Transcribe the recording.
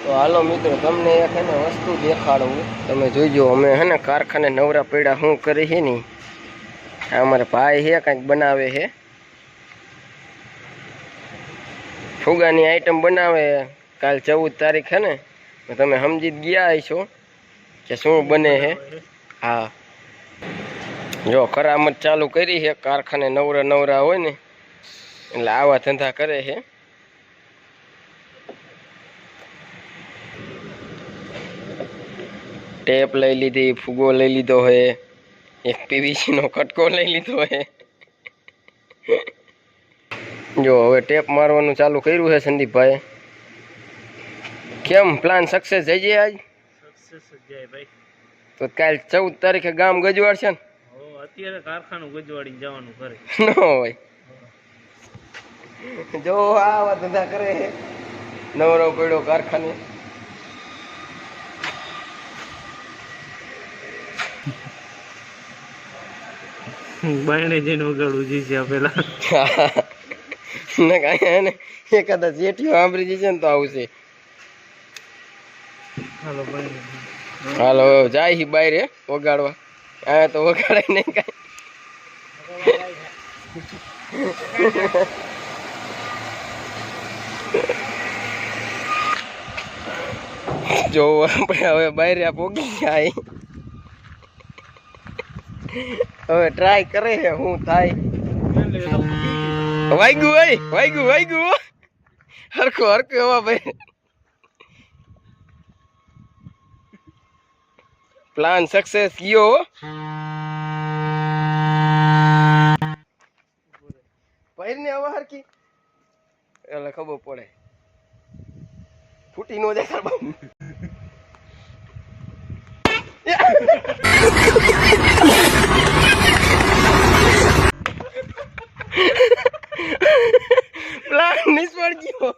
તો હાલો મિત્રો, તમને એક હે ને વસ્તુ દેખાડું. તમે જોઈજો, અમે હે ને કારખાને નવરા પડ્યા શું કરી છે ને, અમારે ભાઈ છે કંઈક બનાવે છે, ફુગાની આઈટમ બનાવે. કાલ 14 તારીખ છે ને, તમે સમજી જ ગયા હશો કે શું બને છે. હા, જો કરામત ચાલુ કરી છે. કારખાને નવરા નવરા હોય ને એટલે આવા ધંધા કરે છે. ટેપ લઈ લીધી, ફુગો લઈ લીધો હોય, એક પીવીસી નો કટકો લઈ લીધો હોય. જો હવે ટેપ મારવાનું ચાલુ કર્યું છે સંદીપભાઈ. કેમ પ્લાન સક્સેસ થઈ જાય આજ? સક્સેસ જ જાય ભાઈ. તો કાલ 14 તારીખે ગામ ગજવાડ છે ને? અત્યારે કારખાનું ગજવાડીને જવાનું કરે ન હોય. જો આવા ધંધા કરે છે, નવરો પડ્યો કારખાને. બાયણે જઈને વગાડવું જઈશે પેલા. ને કાંઈ ને એકાદા જેઠીઓ સાંભળી જશે ને તો આવશે. હાલો બાયણે. હાલો જાય હી બહાર વગાડવા. આ તો વગાડાય નહીં કાંઈ. જો આપણે હવે બહાર પોગી જાય, હવે ટ્રાય કરે છે શું થાય. વાગ્યું ભાઈ, વાગ્યું હરખો હવા ભાઈ. પ્લાન સક્સેસ ગયો. પહેરને હવે હરકી એટલે ખબર પડે, ફૂટી નો જાય. પ્લાન નિષ્ફળ ગયો.